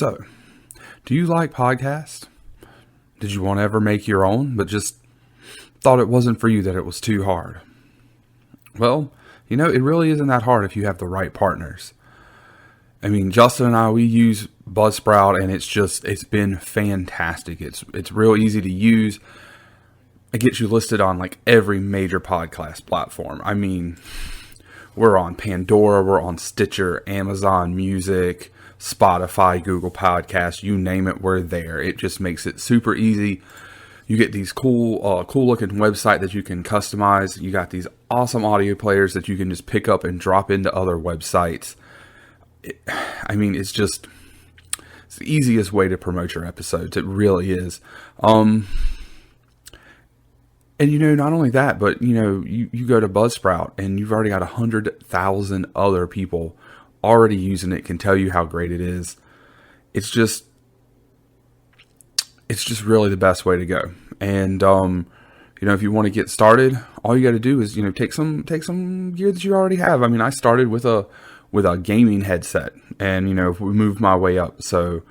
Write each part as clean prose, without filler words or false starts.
So, do you like podcasts? Did you want to ever make your own, but just thought it wasn't for you, that it was too hard? Well, it really isn't that hard if you have the right partners. I mean, Justin and I, we use Buzzsprout, and it's been fantastic. It's real easy to use. It gets you listed on like every major podcast platform. I mean, we're on Pandora, we're on Stitcher, Amazon Music, Spotify, Google Podcasts, you name it, we're there. It just makes it super easy. You get these cool looking website that you can customize. You got these awesome audio players that you can just pick up and drop into other websites. It's the easiest way to promote your episodes. It really is. And not only that, but you go to Buzzsprout and you've already got 100,000 other people already using it, can tell you how great it is. It's just really the best way to go. And if you want to get started, all you got to do is take some gear that you already have. I mean, I started with a gaming headset, and we moved my way up. So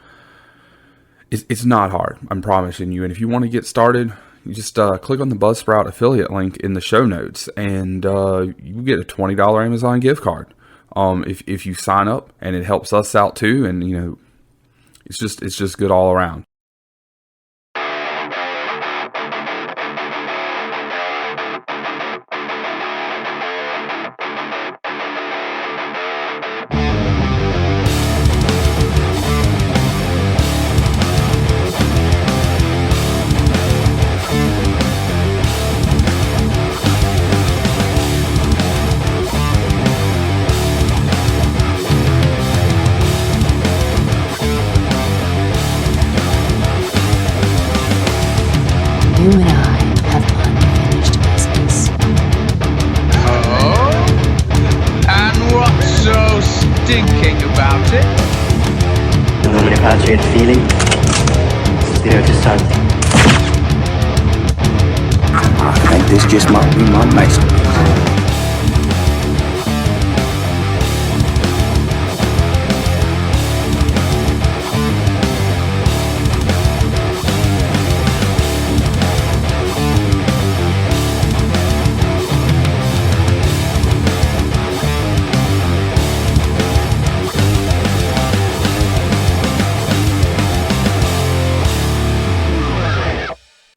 it's not hard, I'm promising you. And if you want to get started, you just click on the Buzzsprout affiliate link in the show notes, and you get a $20 Amazon gift card. If you sign up, and it helps us out too, and it's just good all around. You and I have unfinished business. Oh? And what's so stinking about it? The moment of patriot feeling, spirit to something. I think this just might be my masterpiece.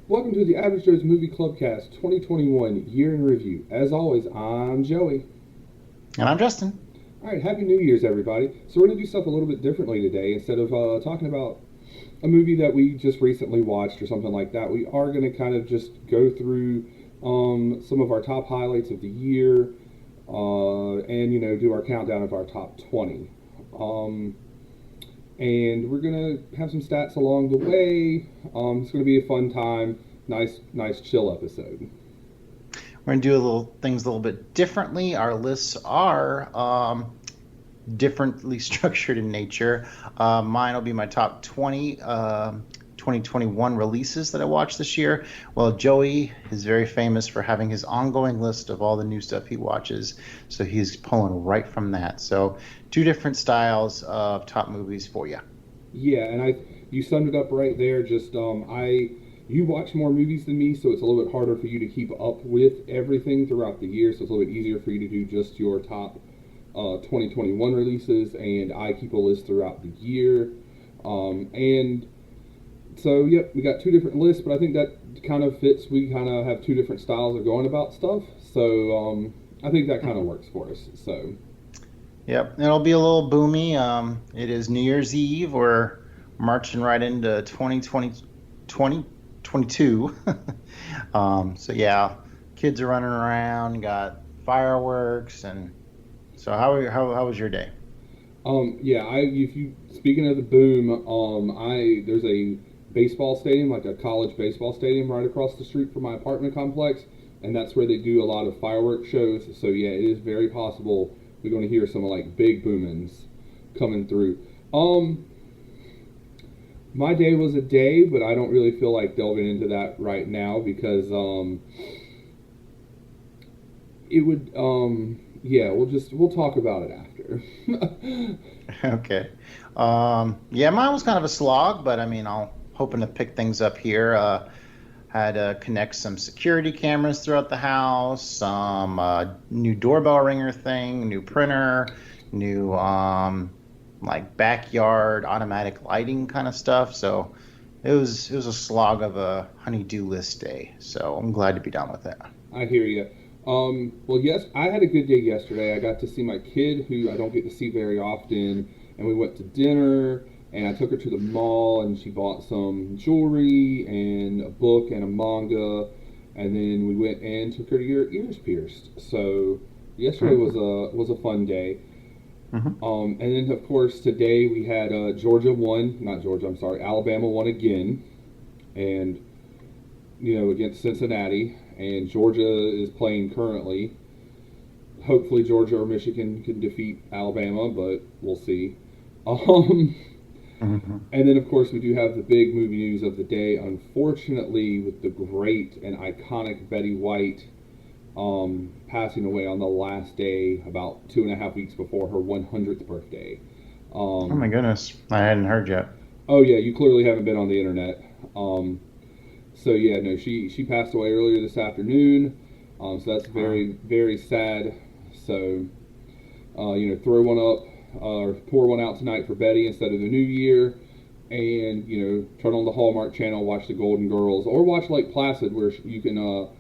Welcome to the Average Joe's Movie Clubcast 2021 Year in Review. As always, I'm Joey. And I'm Justin. Alright, Happy New Year's, everybody. So we're going to do stuff a little bit differently today. Instead of talking about a movie that we just recently watched or something like that, we are going to kind of just go through some of our top highlights of the year and, do our countdown of our top 20. And we're going to have some stats along the way. It's going to be a fun time. Nice chill episode. We're going to do things a little bit differently. Our lists are differently structured in nature. Mine will be my top 20 2021 releases that I watched this year. Well, Joey is very famous for having his ongoing list of all the new stuff he watches, so he's pulling right from that. So two different styles of top movies for you. Yeah, and you summed it up right there. Just you watch more movies than me, so it's a little bit harder for you to keep up with everything throughout the year, so it's a little bit easier for you to do just your top 2021 releases, and I keep a list throughout the year. And so, yep, we got two different lists, but I think that kind of fits. We kind of have two different styles of going about stuff, so I think that kind of works for us. So, yep, it'll be a little boomy. It is New Year's Eve. We're marching right into 2022. So yeah, kids are running around, got fireworks, and so how was your day? Speaking of the boom, there's a baseball stadium, like a college baseball stadium right across the street from my apartment complex, and that's where they do a lot of fireworks shows. So yeah, it is very possible we're going to hear some like big boomings coming through. My day was a day, but I don't really feel like delving into that right now because it would we'll talk about it after. Okay. Yeah, mine was kind of a slog, but I mean, I'll hoping to pick things up here. Had to connect some security cameras throughout the house, some new doorbell ringer thing, new printer, new like backyard automatic lighting kind of stuff. So it was a slog of a honey-do list day. So I'm glad to be done with it. I hear you. Well, yes, I had a good day yesterday. I got to see my kid, who I don't get to see very often, and we went to dinner. And I took her to the mall, and she bought some jewelry and a book and a manga. And then we went and took her to get her ears pierced. So yesterday was a fun day. And then of course today we had Alabama won again, and against Cincinnati. And Georgia is playing currently. Hopefully Georgia or Michigan can defeat Alabama, but we'll see. And then, of course, we do have the big movie news of the day. Unfortunately, with the great and iconic Betty White passing away on the last day, about 2.5 weeks before her 100th birthday. Oh my goodness, I hadn't heard yet. Oh yeah, you clearly haven't been on the internet. So yeah, no, she passed away earlier this afternoon. So that's very, very sad. So throw one up. Or pour one out tonight for Betty instead of the New Year, and turn on the Hallmark Channel, watch the Golden Girls, or watch Lake Placid, where she can tell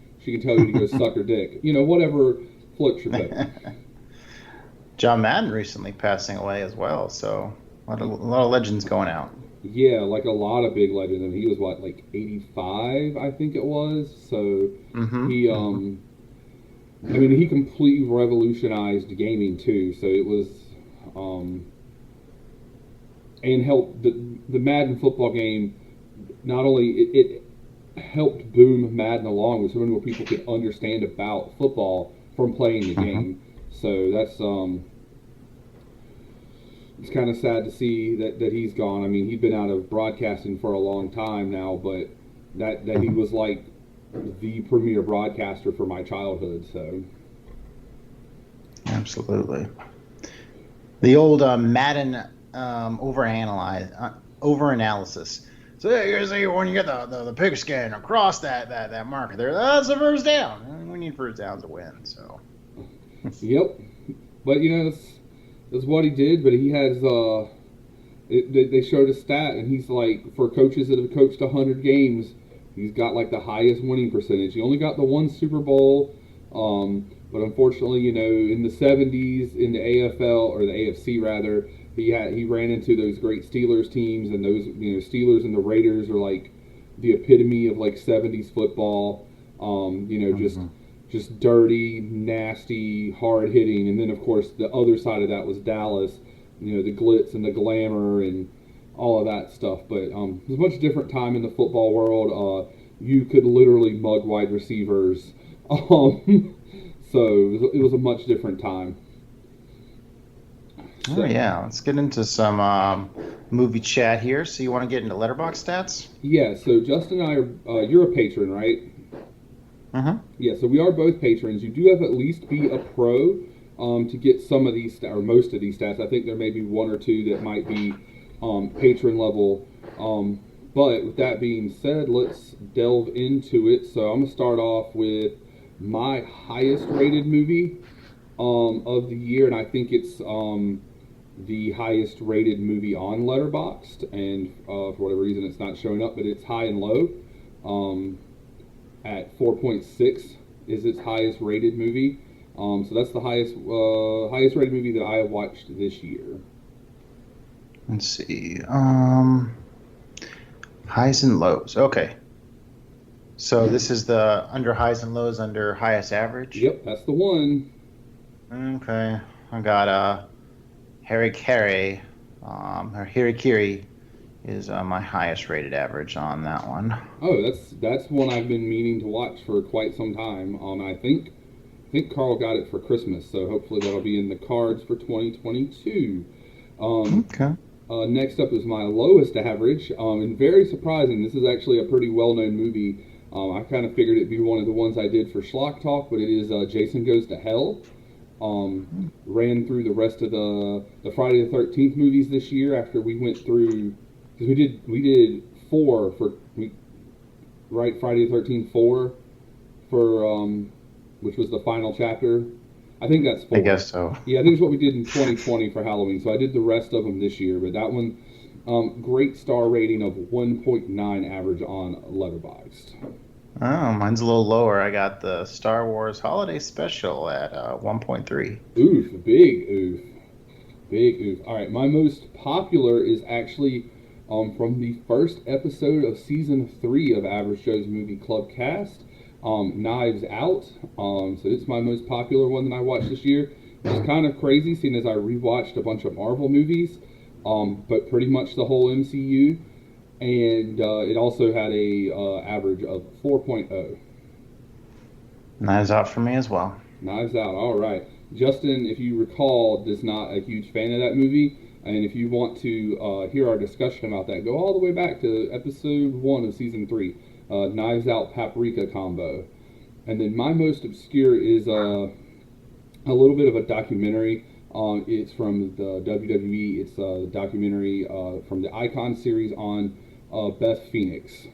you to go suck her dick. Whatever floats your boat. John Madden recently passing away as well, so a lot of legends going out. Yeah, like a lot of big legends. I mean, he was like 85, I think it was. So he he completely revolutionized gaming too. So it was. And helped the Madden football game. Not only it helped boom Madden along with so many more people could understand about football from playing the game. So that's it's kind of sad to see that he's gone. I mean, he'd been out of broadcasting for a long time now, but that he was like the premier broadcaster for my childhood. So absolutely. The old Madden overanalysis. So here's when you get the pigskin across that marker there, that's a first down. And we need first downs to win. So. Yep, but that's what he did. But he has they showed a stat, and he's like, for coaches that have coached 100 games, he's got like the highest winning percentage. He only got the one Super Bowl. But unfortunately, in the 70s, in the AFL, or the AFC rather, he ran into those great Steelers teams, and those, Steelers and the Raiders are like the epitome of like 70s football. Just dirty, nasty, hard hitting. And then of course the other side of that was Dallas, the glitz and the glamour and all of that stuff. But it was a much different time in the football world. You could literally mug wide receivers. So it was a much different time. So, oh yeah, let's get into some movie chat here. So you want to get into Letterboxd stats? Yeah. So Justin and I are. You're a patron, right? Yeah. So we are both patrons. You do have to at least be a pro to get some of these or most of these stats. I think there may be one or two that might be patron level. But with that being said, let's delve into it. So I'm gonna start off with my highest rated movie of the year, and I think it's the highest rated movie on Letterboxd, and for whatever reason it's not showing up, but it's High and Low at 4.6 is its highest rated movie. So that's the highest rated movie that I have watched this year. Let's see. Highs and lows. Okay. So this is the under highs and lows under highest average? Yep, that's the one. Okay. I got Harikiri. Harikiri is my highest rated average on that one. Oh, that's one I've been meaning to watch for quite some time. I think Carl got it for Christmas, so hopefully that'll be in the cards for 2022. Okay. Next up is my lowest average, and very surprising. This is actually a pretty well-known movie. I kind of figured it'd be one of the ones I did for Schlock Talk, but it is Jason Goes to Hell. Ran through the rest of the Friday the 13th movies this year after we went through, because we did four for right, Friday the 13th 4 for which was the final chapter. I think that's 4. I guess so. Yeah, I think it's what we did in 2020 for Halloween. So I did the rest of them this year, but that one, great star rating of 1.9 average on Letterboxd. Oh, mine's a little lower. I got the Star Wars Holiday Special at 1.3. Oof, big oof. Big oof. All right, my most popular is actually from the first episode of Season 3 of Average Joe's Movie Club Cast, Knives Out. So it's my most popular one that I watched this year. It's kind of crazy seeing as I rewatched a bunch of Marvel movies, but pretty much the whole MCU. And it also had a average of 4.0. Knives Out for me as well. Knives Out, all right. Justin, if you recall, is not a huge fan of that movie. And if you want to hear our discussion about that, go all the way back to episode 1 of season 3, Knives Out Paprika combo. And then my most obscure is a little bit of a documentary. It's from the WWE. It's a documentary from the Icon series on Beth Phoenix.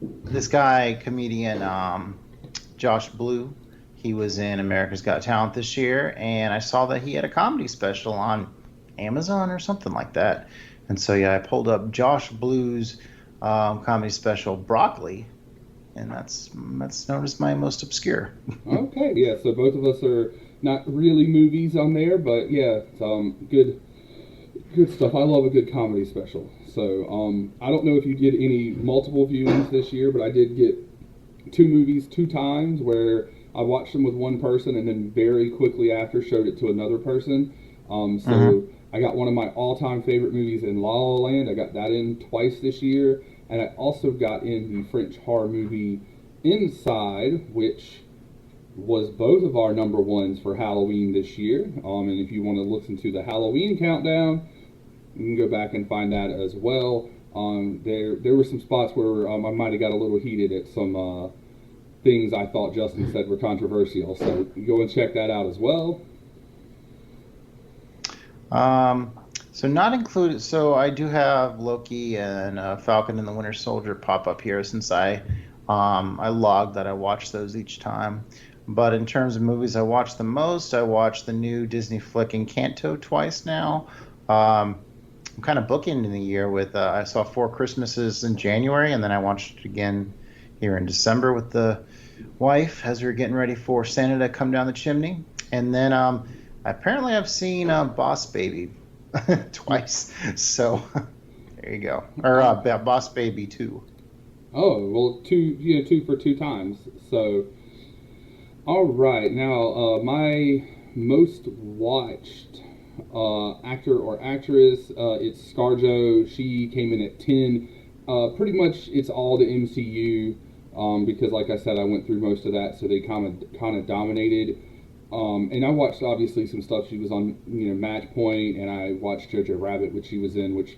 This guy, comedian Josh Blue, he was in America's Got Talent this year, and I saw that he had a comedy special on Amazon or something like that. And so, yeah, I pulled up Josh Blue's comedy special, Broccoli, and that's known as my most obscure. Okay, yeah, so both of us are not really movies on there, but yeah, it's, good stuff. I love a good comedy special. So I don't know if you did any multiple viewings this year, but I did get 2 movies 2 times where I watched them with one person and then very quickly after showed it to another person. I got one of my all-time favorite movies in La La Land. I got that in twice this year. And I also got in the French horror movie Inside, which was both of our number ones for Halloween this year. And if you want to listen to the Halloween countdown, you can go back and find that as well. There were some spots where I might have got a little heated at some things I thought Justin said were controversial. So go and check that out as well. So not included. So I do have Loki and Falcon and the Winter Soldier pop up here since I logged that I watch those each time. But in terms of movies I watch the most, I watched the new Disney flick Encanto twice now. I'm kind of bookending the year with I saw 4 Christmases in January, and then I watched it again here in December with the wife as we were getting ready for Santa to come down the chimney. And then apparently I've seen Boss Baby twice. So there you go. Or Boss Baby 2. Oh, well, 2 for 2 times. So, all right. Now, my most watched actor or actress, it's ScarJo. She came in at 10. Pretty much it's all the MCU because, like I said, I went through most of that, so they kind of dominated. And I watched obviously some stuff. She was on, Match Point, and I watched Jojo Rabbit, which she was in, which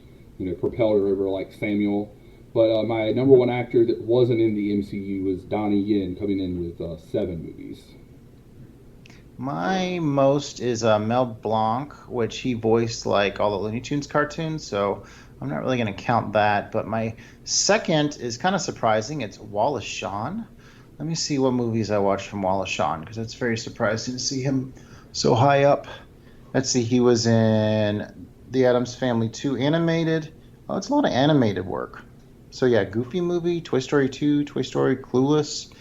propelled her over like Samuel. But my number one actor that wasn't in the MCU was Donnie Yen, coming in with 7 movies. My most is Mel Blanc, which he voiced like all the Looney Tunes cartoons, so I'm not really going to count that. But my second is kind of surprising. It's Wallace Shawn. Let me see what movies I watched from Wallace Shawn, because it's very surprising to see him so high up. Let's see, he was in The Addams Family 2 animated. Oh, it's a lot of animated work. So yeah, Goofy Movie, Toy Story 2, Toy Story Clueless,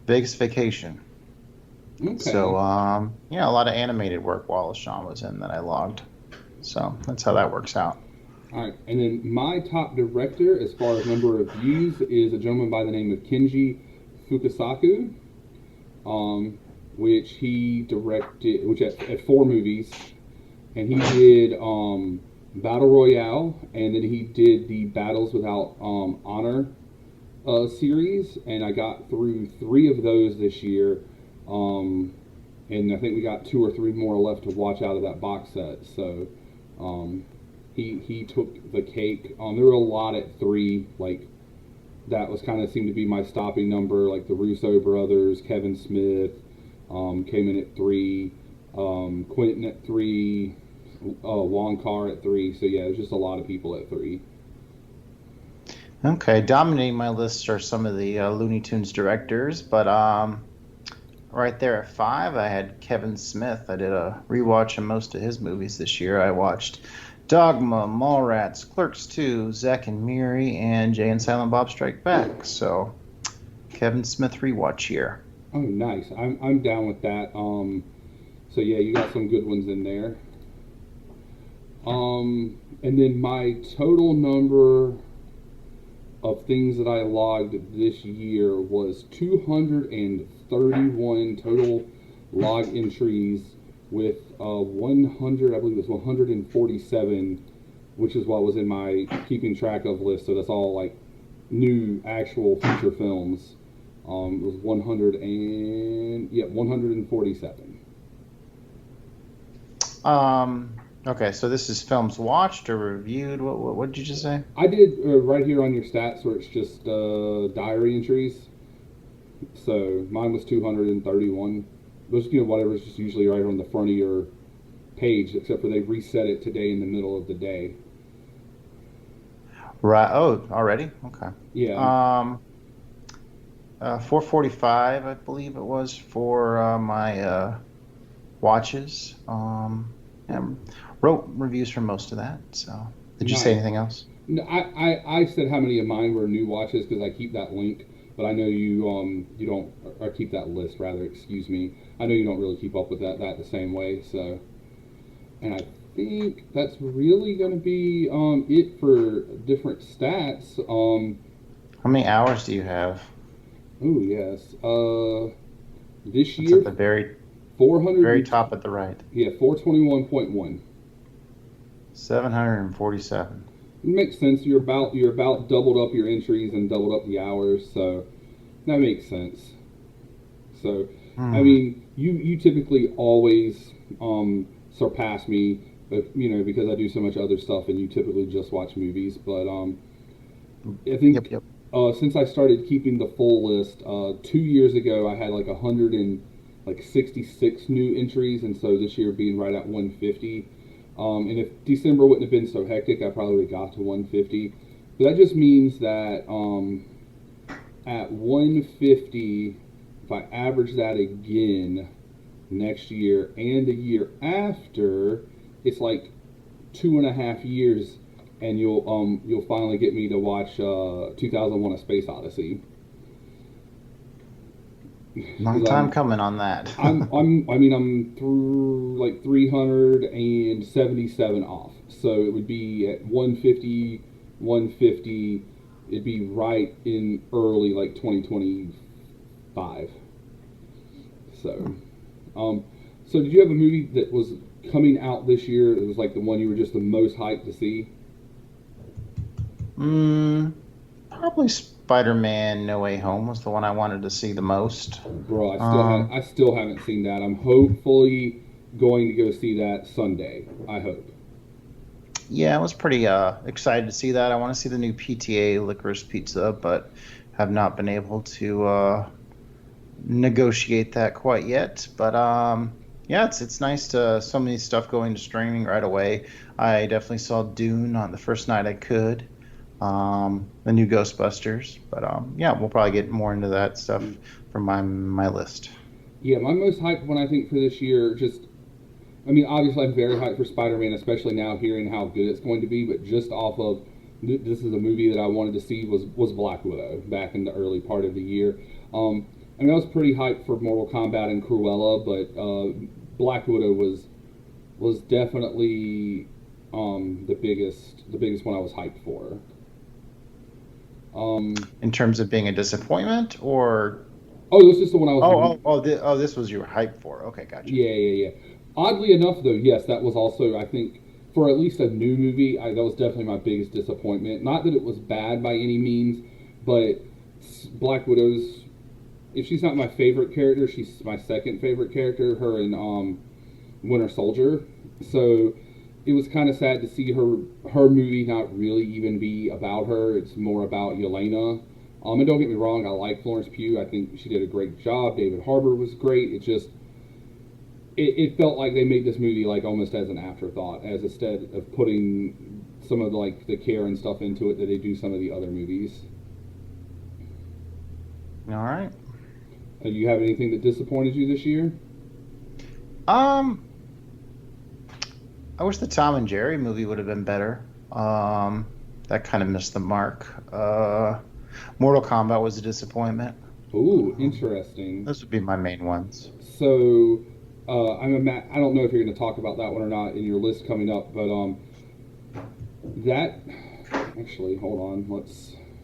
Vegas Vacation. Okay. So, yeah, a lot of animated work Wallace Shawn was in that I logged. So that's how that works out. All right, and then my top director, as far as number of views, is a gentleman by the name of Kenji Fukasaku, which he directed, which had 4 movies, and he did Battle Royale, and then he did the Battles Without Honor series, and I got through 3 of those this year, and I think we got 2 or 3 more left to watch out of that box set. So he took the cake. There were a lot at 3, like that was kind of seemed to be my stopping number. Like the Russo brothers, Kevin Smith came in at 3, Quentin at 3, Wong Kar at 3. So yeah, it was just a lot of people at 3. Okay, dominating my list are some of the Looney Tunes directors, but right there at 5, I had Kevin Smith. I did a rewatch of most of his movies this year. I watched Dogma, Mallrats, Clerks 2, Zack and Miri, and Jay and Silent Bob Strike Back. So, Kevin Smith rewatch here. Oh, nice. I'm down with that. So yeah, you got some good ones in there. And then my total number of things that I logged this year was 231 total log entries with 100, I believe it was 147, which is what was in my keeping track of list. So that's all like new actual feature films. It was 147. Okay, so this is films watched or reviewed. What did you just say? I did right here on your stats where it's just diary entries. So mine was 231. Those, whatever is just usually right on the front of your page, except for they reset it today in the middle of the day. Right. Oh, already? Okay. Yeah. 445, I believe it was, for my watches. And wrote reviews for most of that. So, did you say anything else? No, I said how many of mine were new watches because I keep that link, but I know you don't, or keep that list rather. Excuse me. I know you don't really keep up with that the same way. So, and I think that's really going to be it for different stats. How many hours do you have? Oh yes. This It's year at the very 400. very top at the right. Yeah, 421.1. 747. It makes sense. You're about doubled up your entries and doubled up the hours, so that makes sense. So, I mean, you typically always surpass me, but because I do so much other stuff, and you typically just watch movies. But I think Yep. since I started keeping the full list 2 years ago, I had like 166 new entries, and so this year being right at 150. And if December wouldn't have been so hectic, I probably would have got to 150. But that just means that at 150, if I average that again next year and the year after, it's like 2.5 years, and you'll finally get me to watch 2001: A Space Odyssey. Long time coming on that. I'm through like 377 off. So it would be at 150. It'd be right in early like 2025. So, so did you have a movie that was coming out this year that was like the one you were just the most hyped to see? Probably Spider-Man: No Way Home was the one I wanted to see the most. Bro, I still haven't seen that. I'm hopefully going to go see that Sunday. I hope. Yeah, I was pretty excited to see that. I want to see the new PTA Licorice Pizza, but have not been able to negotiate that quite yet. But yeah, it's nice to so many stuff going to streaming right away. I definitely saw Dune on the first night I could. The new Ghostbusters, but yeah, we'll probably get more into that stuff from my list. Yeah, my most hyped one I think for this year, obviously I'm very hyped for Spider-Man, especially now hearing how good it's going to be, but just off of, this is a movie that I wanted to see was Black Widow back in the early part of the year. I was pretty hyped for Mortal Kombat and Cruella, but Black Widow was definitely the biggest one I was hyped for. In terms of being a disappointment, or this is the one I was. This was your hype for. Okay, gotcha. Yeah. Oddly enough, though, yes, that was also, I think, for at least a new movie, that was definitely my biggest disappointment. Not that it was bad by any means, but Black Widow's, if she's not my favorite character, she's my second favorite character. Her in Winter Soldier. So it was kind of sad to see her movie not really even be about her. It's more about Yelena, And don't get me wrong, I like Florence Pugh. I think she did a great job. David Harbour was great. It just, it felt like they made this movie like almost as an afterthought, as instead of putting some of the care and stuff into it that they do some of the other movies. All right. Do you have anything that disappointed you this year? I wish the Tom and Jerry movie would have been better. That kind of missed the mark. Mortal Kombat was a disappointment. Ooh, interesting. Those would be my main ones. So, I don't know if you're going to talk about that one or not in your list coming up, but actually, hold on. Let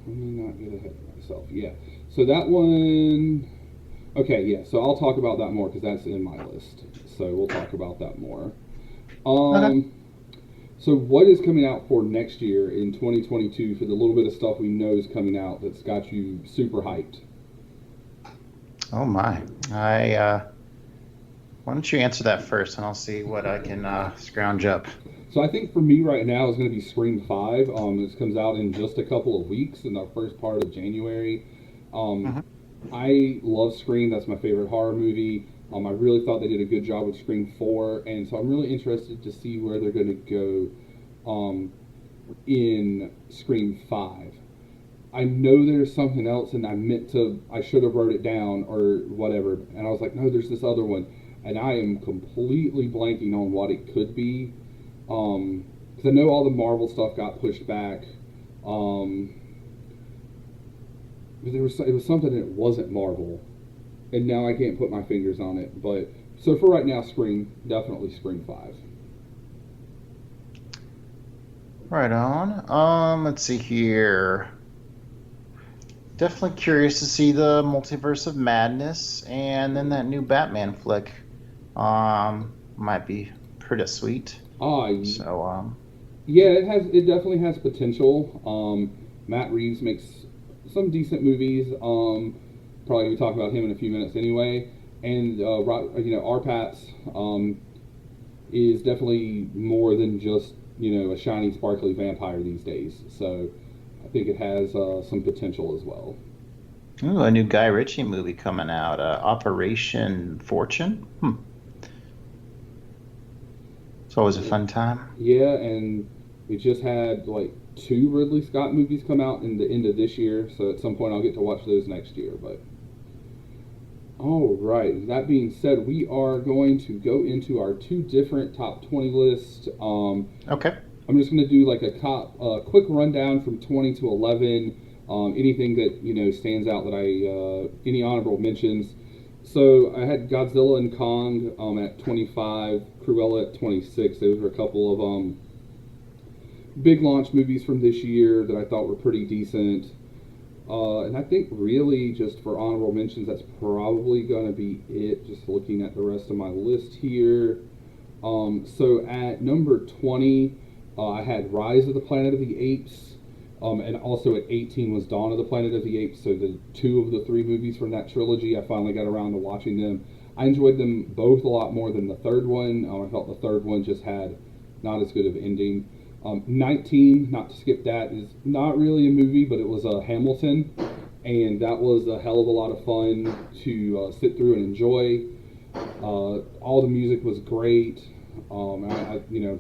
me not get ahead of myself. Yeah. So that one. Okay, yeah. So I'll talk about that more because that's in my list. So we'll talk about that more. Okay. So what is coming out for next year in 2022 for the little bit of stuff we know is coming out that's got you super hyped? Oh my. Why don't you answer that first, and I'll see what I can scrounge up. So I think for me right now is going to be Scream 5. This comes out in just a couple of weeks in the first part of January. I love Scream. That's my favorite horror movie. I really thought they did a good job with Scream 4, and so I'm really interested to see where they're going to go in Scream 5. I know there's something else, and I should have wrote it down or whatever, and I was like, no, there's this other one, and I am completely blanking on what it could be, because I know all the Marvel stuff got pushed back, but it was something that wasn't Marvel. And now I can't put my fingers on it. But so for right now, definitely Scream 5. Right on. Let's see here. Definitely curious to see the Multiverse of Madness, and then that new Batman flick. Might be pretty sweet. So yeah, it definitely has potential. Matt Reeves makes some decent movies. Probably we talk about him in a few minutes anyway. And Arpats is definitely more than just a shiny, sparkly vampire these days. So I think it has some potential as well. Ooh, a new Guy Ritchie movie coming out, Operation Fortune. It's always a fun time. Yeah, and we just had like 2 Ridley Scott movies come out in the end of this year. So at some point I'll get to watch those next year, but. All right. That being said, we are going to go into our 2 different top 20 lists. Okay. I'm just going to do like a quick rundown from 20 to 11. Anything that stands out that any honorable mentions. So I had Godzilla and Kong at 25, Cruella at 26. Those were a couple of big launch movies from this year that I thought were pretty decent. And I think really just for honorable mentions, that's probably going to be it, just looking at the rest of my list here. So at number 20, I had Rise of the Planet of the Apes, and also at 18 was Dawn of the Planet of the Apes, so the 2 of the 3 movies from that trilogy, I finally got around to watching them. I enjoyed them both a lot more than the third one. I felt the third one just had not as good of an ending. 19, not to skip that, is not really a movie, but it was Hamilton, and that was a hell of a lot of fun to sit through and enjoy. All the music was great. I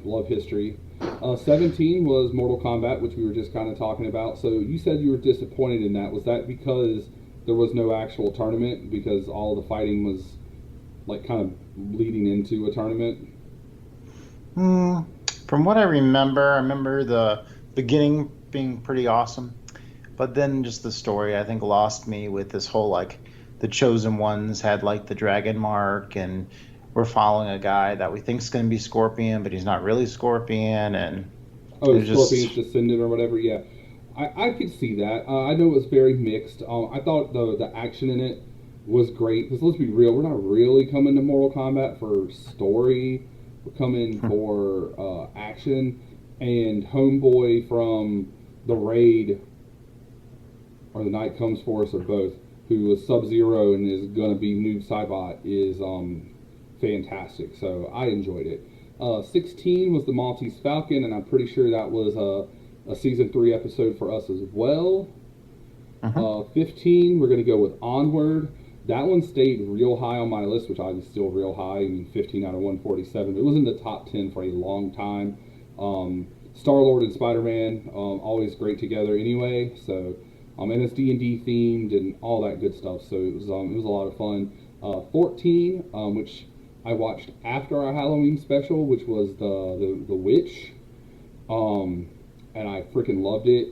love history. 17 was Mortal Kombat, which we were just kind of talking about. So you said you were disappointed in that. Was that because there was no actual tournament? Because all the fighting was like kind of leading into a tournament? From what I remember the beginning being pretty awesome, but then just the story I think lost me with this whole like the chosen ones had like the dragon mark, and we're following a guy that we think is going to be Scorpion, but he's not really Scorpion, and Scorpion's descendant or whatever. Yeah, I could see that. I know it was very mixed. I thought the action in it was great, because let's be real, we're not really coming to Mortal Kombat for story. We're coming for action. And Homeboy from the Raid, or the Night Comes For Us, or both, who was Sub-Zero and is going to be Noob Saibot, is fantastic. So I enjoyed it. 16 was the Maltese Falcon, and I'm pretty sure that was a Season 3 episode for us as well. Mm-hmm. 15, we're going to go with Onward. That one stayed real high on my list, which I was still real high. I mean, 15 out of 147. It was in the top 10 for a long time. Star-Lord and Spider-Man, always great together anyway. So, and it's D&D themed and all that good stuff. So it was a lot of fun. 14, which I watched after our Halloween special, which was the Witch. And I freaking loved it.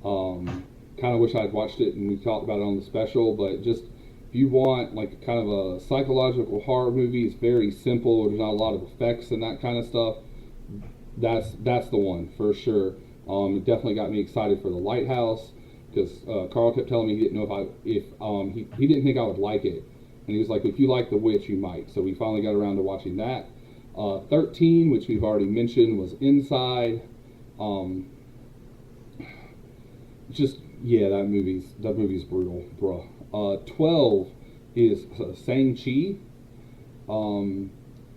Kind of wish I'd watched it and we talked about it on the special, but just if you want like kind of a psychological horror movie, it's very simple. There's not a lot of effects and that kind of stuff. That's the one for sure. It definitely got me excited for The Lighthouse because Carl kept telling me he didn't know if he didn't think I would like it, and he was like, if you like The Witch, you might. So we finally got around to watching that. 13, which we've already mentioned, was Inside. That movie's brutal, bruh. 12 is Shang-Chi.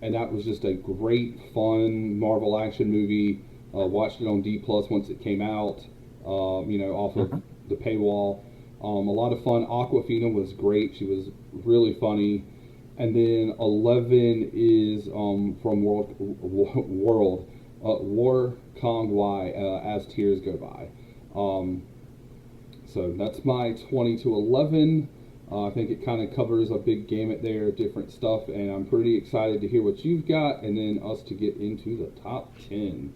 And that was just a great, fun Marvel action movie. Watched it on D Plus once it came out, off of the paywall. A lot of fun. Aquafina was great. She was really funny. And then 11 is from War Kong Y, As Tears Go By. So that's my 20 to 11. I think it kind of covers a big gamut there of different stuff, and I'm pretty excited to hear what you've got, and then us to get into the top 10.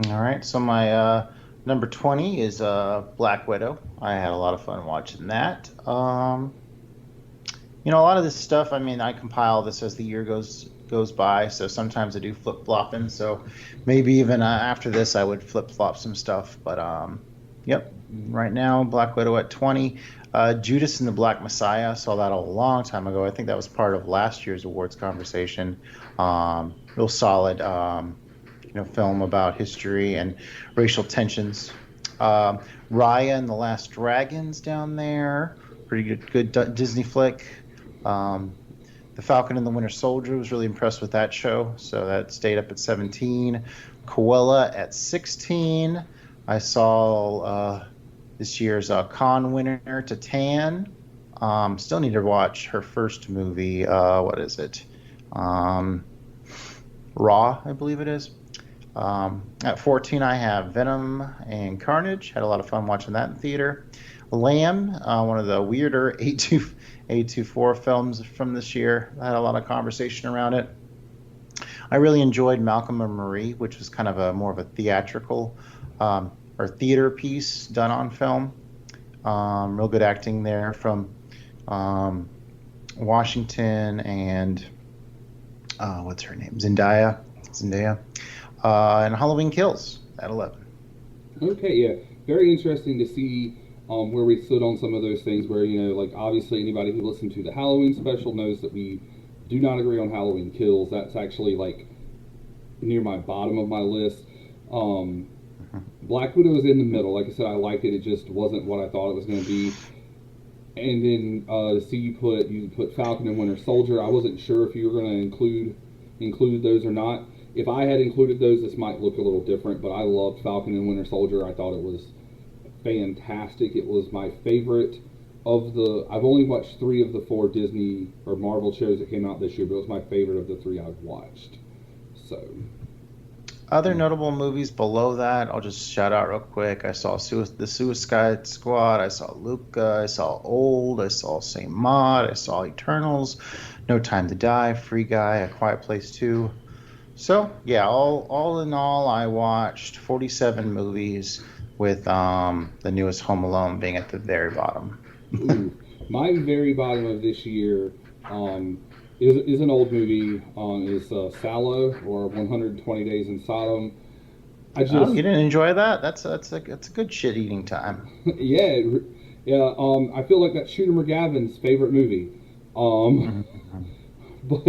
All right, so my number 20 is Black Widow. I had a lot of fun watching that. A lot of this stuff, I compile this as the year goes by, so sometimes I do flip-flopping, so maybe even after this I would flip-flop some stuff, but yep, right now Black Widow at 20. Judas and the Black Messiah, saw that a long time ago. I think that was part of last year's awards conversation. Real solid, film about history and racial tensions. Raya and the Last Dragons down there, pretty good Disney flick. The Falcon and the Winter Soldier, was really impressed with that show, so that stayed up at 17. Cruella at 16. I saw this year's Cannes winner, Titan. Still need to watch her first movie. What is it? Raw, I believe it is. At 14, I have Venom and Carnage. Had a lot of fun watching that in theater. Lamb, one of the weirder A24 films from this year. I had a lot of conversation around it. I really enjoyed Malcolm and Marie, which was kind of more of a theatrical or theater piece done on film. Real good acting there from Washington and what's her name? Zendaya. And Halloween Kills at 11. Okay, yeah. Very interesting to see where we stood on some of those things where, obviously anybody who listened to the Halloween special knows that we do not agree on Halloween Kills. That's actually, near my bottom of my list. Black Widow is in the middle. Like I said, I like it. It just wasn't what I thought it was going to be. And then to see you put Falcon and Winter Soldier, I wasn't sure if you were going to include those or not. If I had included those, this might look a little different, but I loved Falcon and Winter Soldier. I thought it was fantastic. It was my favorite of I've only watched 3 of the 4 Disney or Marvel shows that came out this year, but it was my favorite of the 3 I've watched. So, other notable movies below that, I'll just shout out real quick. I saw the Suicide Squad. I saw Luca. I saw Old. I saw Saint Maud. I saw Eternals. No Time to Die. Free Guy. A Quiet Place 2. So, yeah, all in all, I watched 47 movies with the newest Home Alone being at the very bottom. Ooh, my very bottom of this year is an old movie. Is Sallow, or 120 Days in Sodom. You didn't enjoy that? That's a good shit-eating time. Yeah. I feel like that's Shooter McGavin's favorite movie. But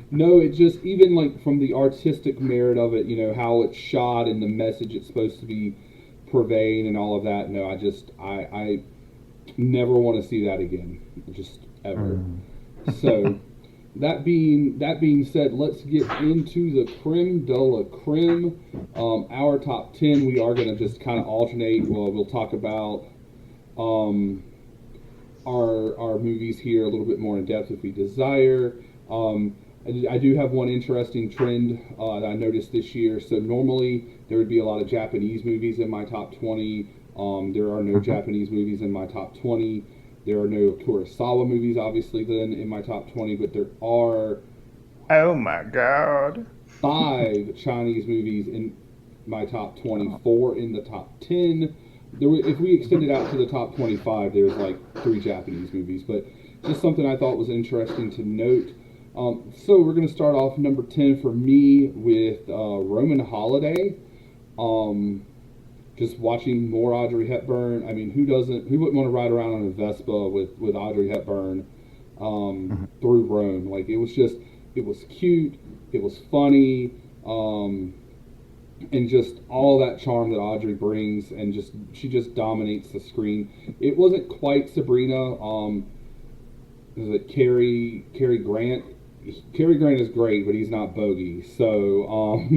no, it just, even from the artistic merit of it, how it's shot and the message it's supposed to be purveying and all of that. No, I never want to see that again, just ever. So that being said, let's get into the creme de la creme. Our top 10, we are going to just kind of alternate. We'll talk about our movies here a little bit more in depth if we desire. I do have one interesting trend that I noticed this year. So normally there would be a lot of Japanese movies in my top 20. There are no Japanese movies in my top 20. There are no Kurosawa movies, obviously, then in my top 20, but there are, oh my god, 5 Chinese movies in my top 20, 4 in the top 10. If we extend it out to the top 25, there's like 3 Japanese movies, but just something I thought was interesting to note. So we're going to start off number 10 for me with Roman Holiday. Just watching more Audrey Hepburn. I mean, who wouldn't want to ride around on a Vespa with Audrey Hepburn through Rome? Like, it was cute, it was funny, and just all that charm that Audrey brings, and she just dominates the screen. It wasn't quite Sabrina. Was it Cary Grant? Cary Grant is great, but he's not Bogey. So,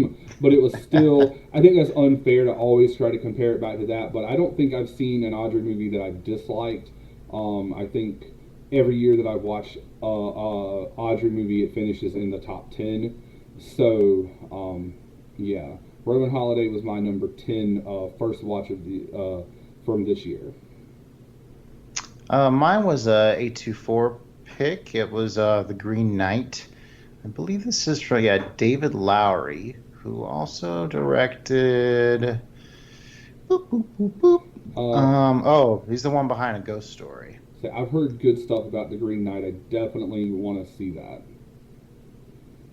but it was still, I think that's unfair to always try to compare it back to that. But I don't think I've seen an Audrey movie that I've disliked. I think every year that I watch Audrey movie, it finishes in the top 10. So, yeah, Roman Holiday was my number 10 first watch of the from this year. Mine was a 824 pick. It was The Green Knight. I believe this is from David Lowery, who also directed. Boop, boop, boop, boop. He's the one behind A Ghost Story. So I've heard good stuff about The Green Knight. I definitely want to see that.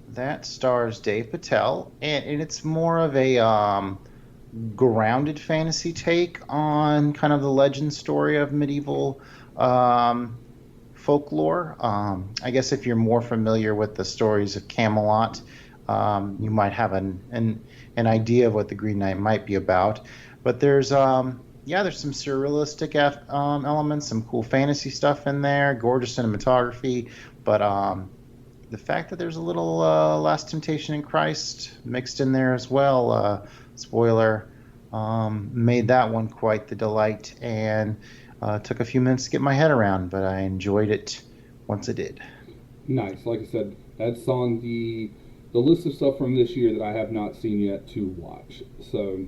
That stars Dave Patel, and it's more of a grounded fantasy take on kind of the legend story of medieval folklore. I guess if you're more familiar with the stories of Camelot, you might have an idea of what The Green Knight might be about. But there's some surrealistic elements, some cool fantasy stuff in there, gorgeous cinematography, but the fact that there's a little Last Temptation in Christ mixed in there as well, spoiler, made that one quite the delight, and took a few minutes to get my head around, but I enjoyed it once I did. Nice. Like I said, that's on the list of stuff from this year that I have not seen yet to watch. So,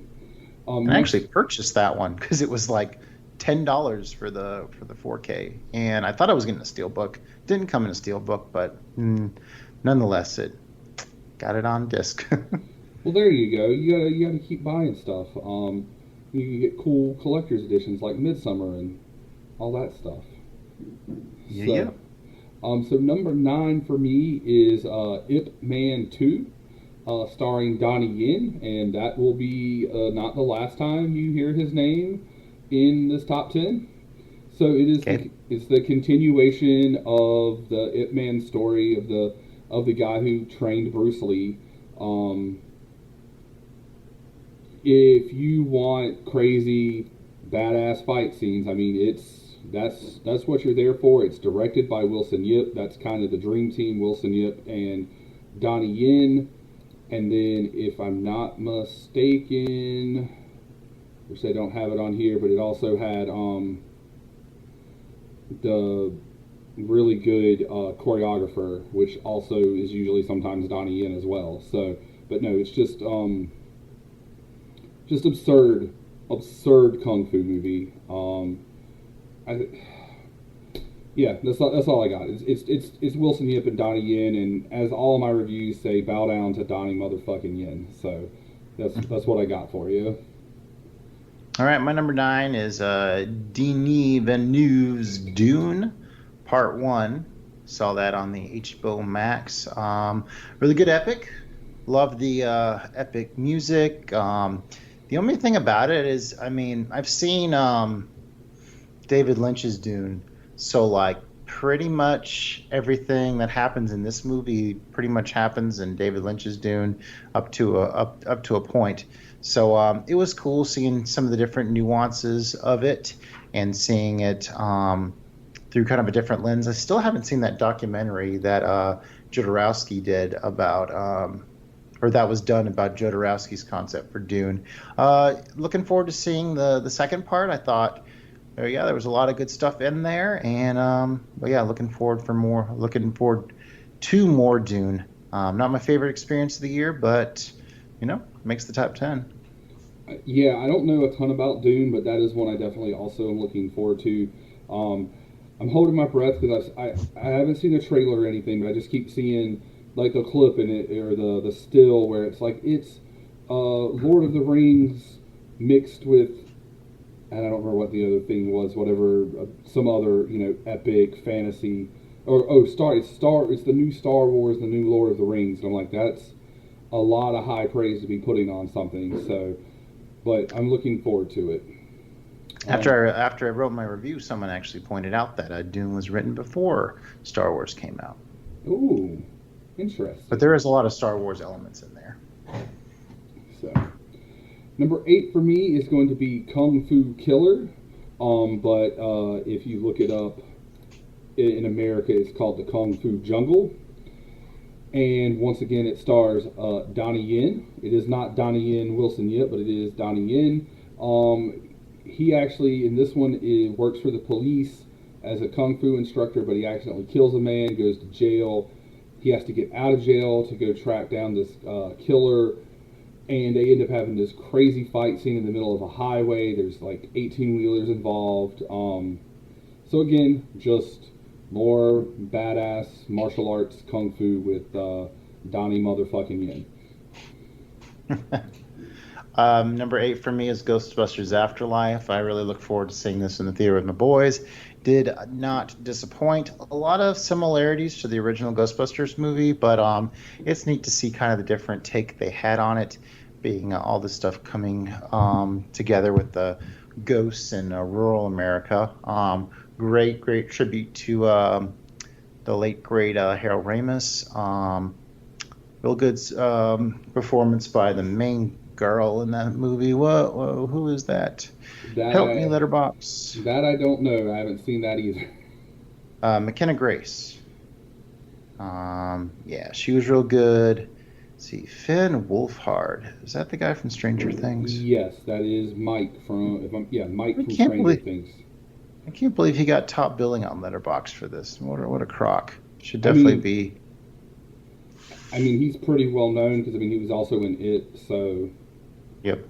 I actually purchased that one because it was like $10 for the 4K, and I thought I was getting a steelbook. Didn't come in a steelbook, but nonetheless, it got it on disc. Well, there you go. You gotta keep buying stuff. You can get cool collector's editions like Midsummer and all that stuff. Yeah. So number 9 for me is Ip Man 2, starring Donnie Yen, and that will be not the last time you hear his name in this top 10. So it is it's the continuation of the Ip Man story of the guy who trained Bruce Lee. If you want crazy badass fight scenes, I mean, that's what you're there for. It's directed by Wilson Yip. That's kind of the dream team, Wilson Yip and Donnie Yen. And then, if I'm not mistaken, which I don't have it on here, but it also had the really good choreographer, which also is usually sometimes Donnie Yen as well. So, but no, it's just absurd kung fu movie. That's all I got. It's Wilson Yip and Donnie Yen, and as all of my reviews say, bow down to Donnie motherfucking Yen. So that's what I got for you. All right, my number 9 is Denis Villeneuve's Dune, Part 1. Saw that on the HBO Max. Really good epic. Love the epic music. The only thing about it is, I mean, I've seen David Lynch's Dune, so like pretty much everything that happens in this movie pretty much happens in David Lynch's Dune up to a point. So it was cool seeing some of the different nuances of it and seeing it through kind of a different lens. I still haven't seen that documentary that Jodorowsky did about, or that was done about Jodorowsky's concept for Dune. Looking forward to seeing the second part. I thought There was a lot of good stuff in there, and but yeah, looking forward to more Dune. Not my favorite experience of the year, but makes the top 10. Yeah, I don't know a ton about Dune, but that is one I definitely also am looking forward to. I'm holding my breath because I haven't seen a trailer or anything, but I just keep seeing like a clip in it or the still where it's like it's Lord of the Rings mixed with, and I don't remember what the other thing was, whatever, some other epic fantasy or it's the new Star Wars, the new Lord of the Rings, and I'm like, that's a lot of high praise to be putting on something. So, but I'm looking forward to it. After I wrote my review, someone actually pointed out that Dune was written before Star Wars came out. Ooh, interesting. But there is a lot of Star Wars elements in there. So, number 8 for me is going to be Kung Fu Killer. But if you look it up in America, it's called The Kung Fu Jungle. And once again, it stars Donnie Yen. It is not Donnie Yen Wilson yet, but it is Donnie Yen. He actually, in this one, works for the police as a Kung Fu instructor, but he accidentally kills a man, goes to jail. He has to get out of jail to go track down this killer, and they end up having this crazy fight scene in the middle of a highway. There's like 18-wheelers involved. So again, just more badass martial arts Kung Fu with Donnie motherfucking Yen. Number 8 for me is Ghostbusters Afterlife. I really look forward to seeing this in the theater with my boys. Did not disappoint. A lot of similarities to the original Ghostbusters movie, but it's neat to see kind of the different take they had on it, being all this stuff coming together with the ghosts in rural America. Great tribute to the late great Harold Ramis. Real good performance by the main girl in that movie. Who is that? Help me, Letterboxd. That I don't know. I haven't seen that either. McKenna Grace. Yeah, she was real good. Let's see, Finn Wolfhard. Is that the guy from Stranger Things? Yes, that is Mike from Mike from Stranger Things. I can't believe he got top billing on Letterboxd for this. What a crock. Should definitely be. I mean, he's pretty well known because he was also in It. So. Yep.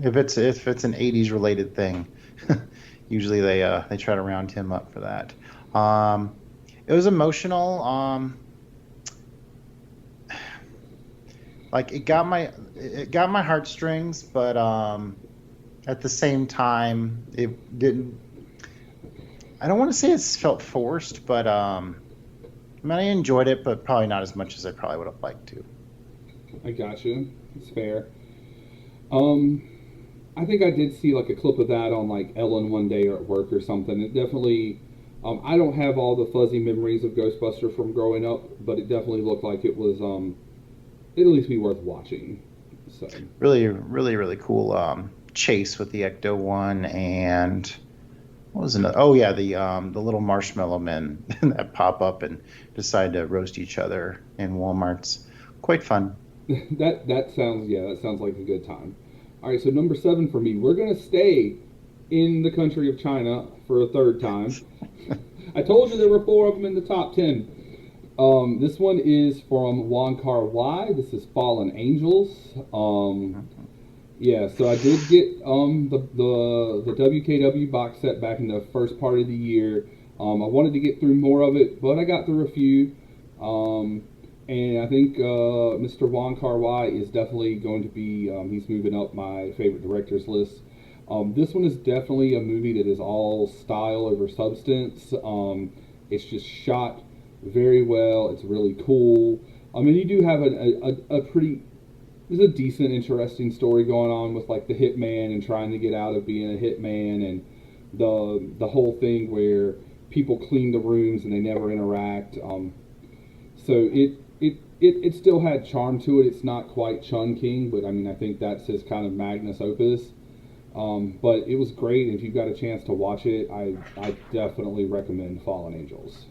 If it's an '80s related thing, usually they try to round him up for that. It was emotional. Like it got my heartstrings, but at the same time, it didn't. I don't want to say it felt forced, but I enjoyed it, but probably not as much as I probably would have liked to. I gotcha. It's fair. I think I did see like a clip of that on like Ellen one day or at work or something. It definitely, I don't have all the fuzzy memories of Ghostbusters from growing up, but it definitely looked like it was, it'd at least be worth watching. So really cool chase with the Ecto one, and what was another? Oh yeah, the little marshmallow men that pop up and decide to roast each other in Walmarts. Quite fun. That sounds like a good time. All right, so number 7 for me. We're gonna stay in the country of China for a third time. I told you there were 4 of them in the top 10. This one is from Wong Kar-wai. This is Fallen Angels. Yeah, so I did get the WKW box set back in the first part of the year. I wanted to get through more of it, but I got through a few. And I think Mr. Wong Kar-wai is definitely going to be, he's moving up my favorite directors list. This one is definitely a movie that is all style over substance. It's just shot very well. It's really cool. I mean, you do have there's a decent, interesting story going on with like the hitman and trying to get out of being a hitman, and the whole thing where people clean the rooms and they never interact. So it still had charm to it. It's not quite Chun King, but I mean, I think that's his kind of magnus opus. But it was great. If you've got a chance to watch it, I definitely recommend Fallen Angels.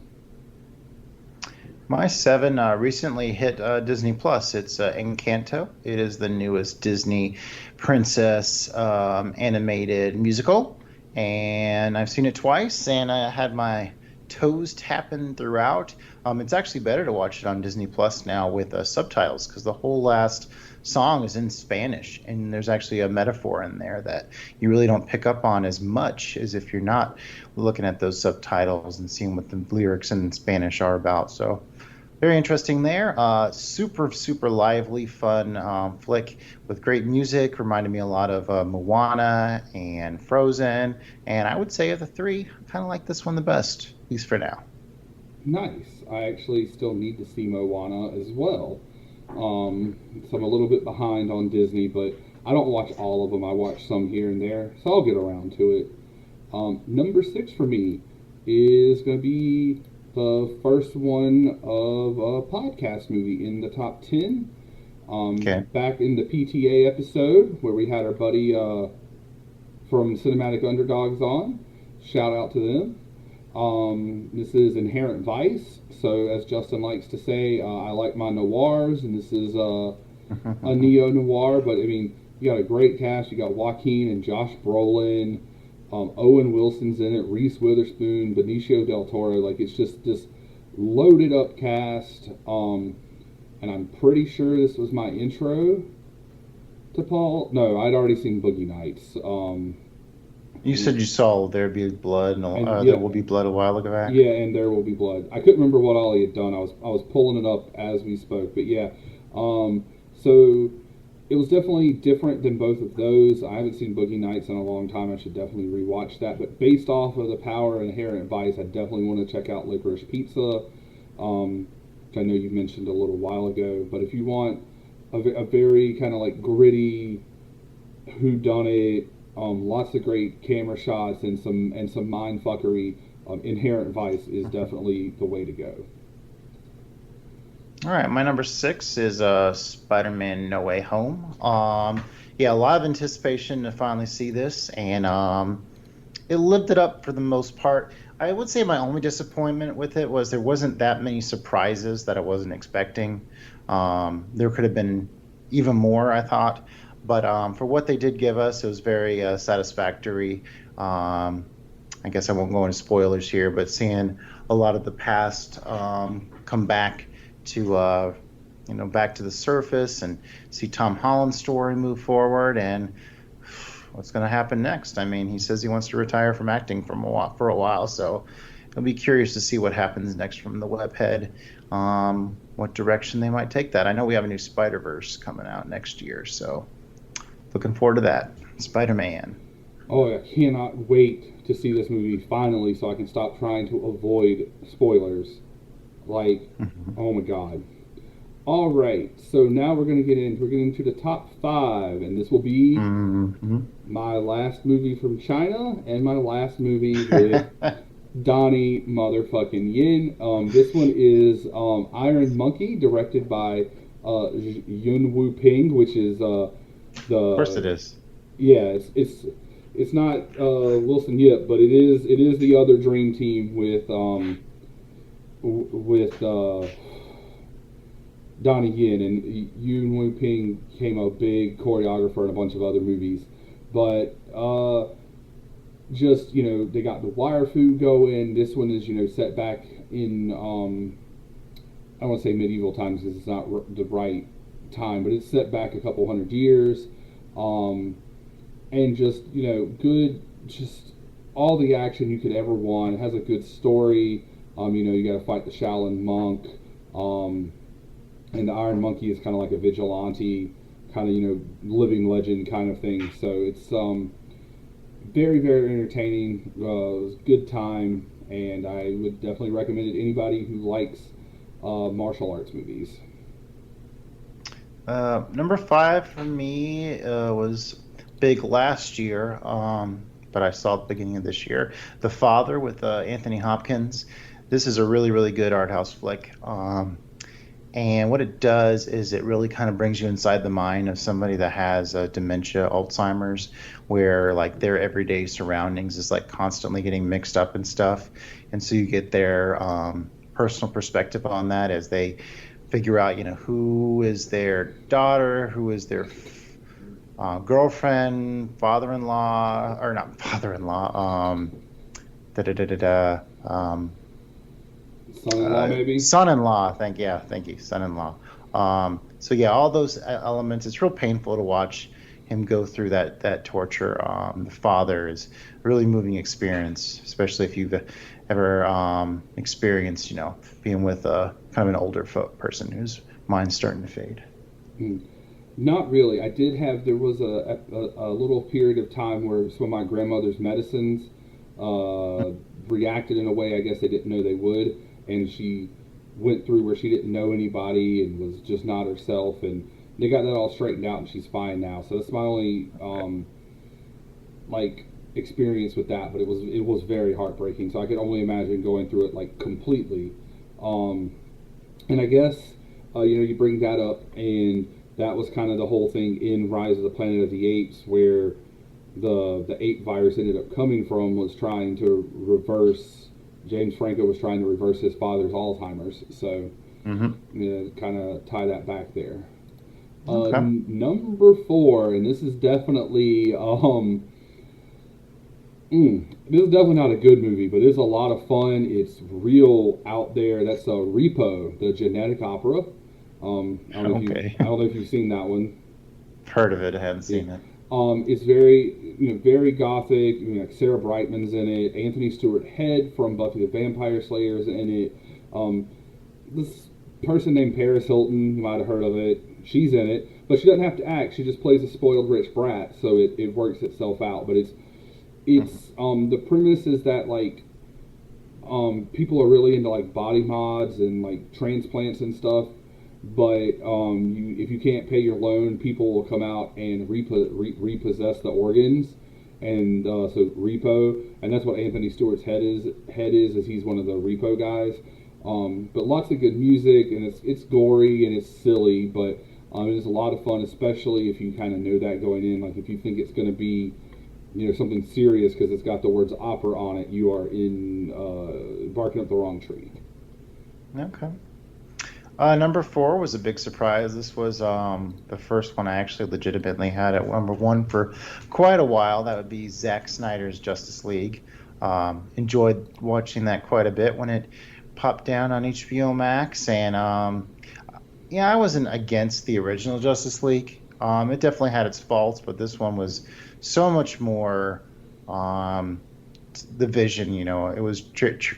My 7 recently hit Disney Plus. It's Encanto. It is the newest Disney princess animated musical, and I've seen it twice, and I had my toes tapping throughout. It's actually better to watch it on Disney Plus now with subtitles, because the whole last song is in Spanish, and there's actually a metaphor in there that you really don't pick up on as much as if you're not looking at those subtitles and seeing what the lyrics in Spanish are about. So very interesting there. Super lively, fun flick with great music. Reminded me a lot of Moana and Frozen. And I would say of the three, I kind of like this one the best, at least for now. Nice. I actually still need to see Moana as well. So I'm a little bit behind on Disney, but I don't watch all of them. I watch some here and there, so I'll get around to it. Number 6 for me is going to be the first one of a podcast movie in the top 10. Okay. Back in the PTA episode where we had our buddy from Cinematic Underdogs on. Shout out to them. This is Inherent Vice. So as Justin likes to say, I like my noirs, and this is a neo-noir, but I mean, you got a great cast. You got Joaquin and Josh Brolin. Owen Wilson's in it, Reese Witherspoon, Benicio del Toro. Like, it's just this loaded up cast. And I'm pretty sure this was my intro to Paul. No, I'd already seen Boogie Nights. You said you saw There Be Blood and yeah, There Will Be Blood a while ago back. Yeah, and There Will Be Blood. I couldn't remember what all he had done. I was pulling it up as we spoke, but yeah. So it was definitely different than both of those. I haven't seen Boogie Nights in a long time. I should definitely rewatch that. But based off of the power and Inherent Vice, I definitely want to check out Licorice Pizza, which I know you mentioned a little while ago. But if you want a very kind of like gritty whodunit, lots of great camera shots and some mind fuckery, Inherent Vice is definitely the way to go. All right, my number 6 is Spider-Man No Way Home. Yeah, a lot of anticipation to finally see this, and it lived it up for the most part. I would say my only disappointment with it was there wasn't that many surprises that I wasn't expecting. There could have been even more, I thought, but for what they did give us, it was very satisfactory. I guess I won't go into spoilers here, but seeing a lot of the past come back to back to the surface, and see Tom Holland's story move forward, and what's going to happen next. I mean, he says he wants to retire from acting for a while, so I'll be curious to see what happens next from the webhead, what direction they might take that. I know we have a new Spider-Verse coming out next year, so looking forward to that. Spider-Man. Oh, I cannot wait to see this movie finally, so I can stop trying to avoid spoilers. Like, oh my god. All right, so now we're getting into the top 5, and this will be my last movie from China and my last movie with Donnie motherfucking Yen. This one is Iron Monkey, directed by Yuen Wu Ping, which is the. Of course it is. Yeah, it's not Wilson Yip, but it is the other dream team with Donnie Yen, and Yuen Wu Ping became a big choreographer in a bunch of other movies. But just, they got the wire food going. This one is, set back in, I don't want to say medieval times because it's not the right time, but it's set back a couple hundred years. And just, good, just all the action you could ever want. It has a good story. You got to fight the Shaolin monk. And the Iron Monkey is kind of like a vigilante, kind of, living legend kind of thing. So it's very, very entertaining. It was a good time, and I would definitely recommend it to anybody who likes martial arts movies. Number 5 for me was big last year, but I saw at the beginning of this year. The Father with Anthony Hopkins. This is a really, really good art house flick. And what it does is it really kind of brings you inside the mind of somebody that has dementia, Alzheimer's, where like their everyday surroundings is like constantly getting mixed up and stuff. And so you get their personal perspective on that as they figure out, who is their daughter, who is their girlfriend, father-in-law, or not father-in-law, da da da da da. Son-in-law, maybe? Son-in-law. Thank you, son-in-law. So yeah, all those elements. It's real painful to watch him go through that torture. The father is a really moving experience, especially if you've ever experienced, being with a kind of an older person whose mind's starting to fade. Not really. There was a little period of time where some of my grandmother's medicines reacted in a way I guess they didn't know they would, and she went through where she didn't know anybody and was just not herself, and they got that all straightened out and she's fine now. So that's my only experience with that, but it was very heartbreaking. So I could only imagine going through it completely. And I guess you bring that up, and that was kind of the whole thing in Rise of the Planet of the Apes, where the ape virus ended up coming from was trying to reverse. James Franco was trying to reverse his father's Alzheimer's, so kind of tie that back there. Okay. Number 4, and this is definitely this is definitely not a good movie, but it's a lot of fun. It's real out there. That's Repo, the genetic opera. I don't know if you've seen that one. Heard of it, I haven't seen it. It's very, very gothic. Like Sarah Brightman's in it. Anthony Stewart Head from Buffy the Vampire Slayer is in it. This person named Paris Hilton, you might have heard of it. She's in it, but she doesn't have to act. She just plays a spoiled rich brat, so it works itself out. But it's the premise is that people are really into body mods and transplants and stuff. But if you can't pay your loan, people will come out and repossess the organs, and so repo, and that's what Anthony Stewart's head is he's one of the repo guys. But lots of good music, and it's gory and it's silly, but it's a lot of fun, especially if you kind of know that going in. If you think it's going to be something serious because it's got the words opera on it, you are barking up the wrong tree. Okay. Number 4 was a big surprise. This was the first one I actually legitimately had at number 1 for quite a while. That would be Zack Snyder's Justice League. Enjoyed watching that quite a bit when it popped down on HBO Max. And I wasn't against the original Justice League. It definitely had its faults, but this one was so much more the vision. It was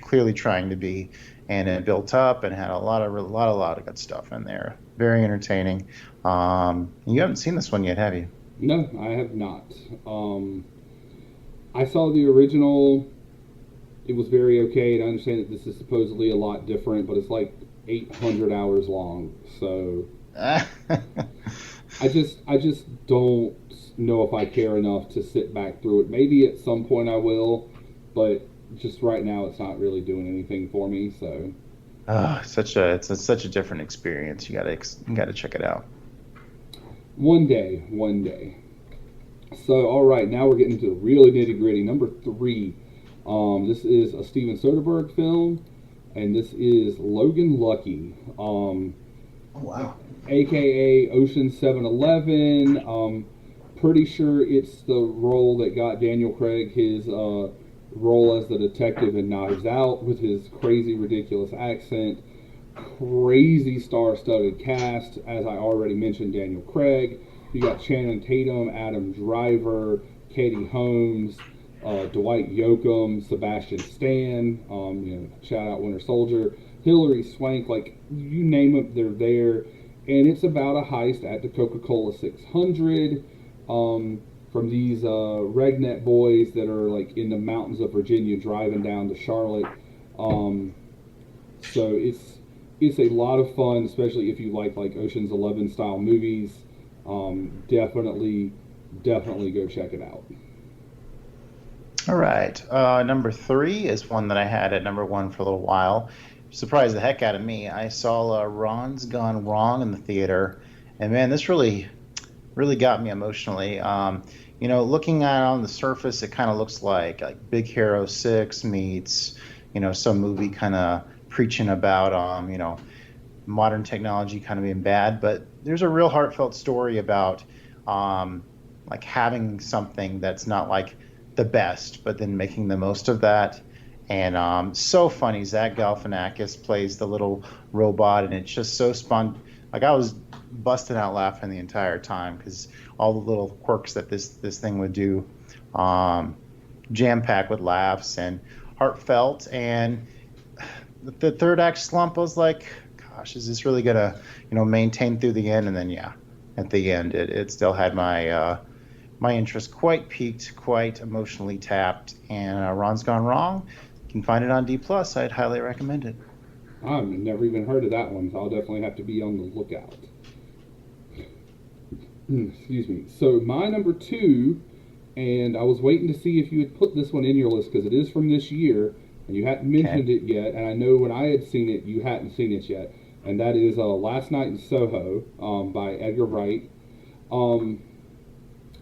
clearly trying to be. And it built up and had a lot of good stuff in there. Very entertaining. You haven't seen this one yet, have you? No, I have not. I saw the original. It was very okay, and I understand that this is supposedly a lot different, but it's 800 hours long. So I just don't know if I care enough to sit back through it. Maybe at some point I will, but just right now it's not really doing anything for me. So it's such a different experience. You gotta check it out. One day. So all right, now we're getting into the really nitty gritty. Number 3, this is a Steven Soderbergh film, and this is Logan Lucky. Oh wow. AKA Ocean 7-Eleven. Pretty sure it's the role that got Daniel Craig his role as the detective in Knives Out with his crazy, ridiculous accent. Crazy star-studded cast. As I already mentioned, Daniel Craig. You got Channing Tatum, Adam Driver, Katie Holmes, Dwight Yoakam, Sebastian Stan. Shout out Winter Soldier. Hilary Swank. You name it, they're there. And it's about a heist at the Coca-Cola 600. From these redneck boys that are in the mountains of Virginia driving down to Charlotte. So it's a lot of fun, especially if you like Ocean's 11 style movies. Definitely go check it out. All right. Number 3 is one that I had at number 1 for a little while. Surprised the heck out of me. I saw Ron's Gone Wrong in the theater, and man, this really got me emotionally. Looking at it on the surface, it kind of looks like Big Hero 6 meets, some movie kind of preaching about, modern technology kind of being bad. But there's a real heartfelt story about like having something that's not like the best, but then making the most of that. And so funny. Zach Galifianakis plays the little robot, and it's just so like I was busting out laughing the entire time because all the little quirks that this thing would do, jam packed with laughs and heartfelt. And the third act slump, I was like, gosh, is this really gonna maintain through the end? And then yeah, at the end it still had my interest quite peaked, quite emotionally tapped. And Ron's Gone Wrong, you can find it on D+. I'd highly recommend it. I've never even heard of that one, so I'll definitely have to be on the lookout. Excuse me. So my number 2, and I was waiting to see if you had put this one in your list because it is from this year, and you hadn't mentioned it yet, and I know when I had seen it, you hadn't seen it yet, and that is Last Night in Soho by Edgar Wright.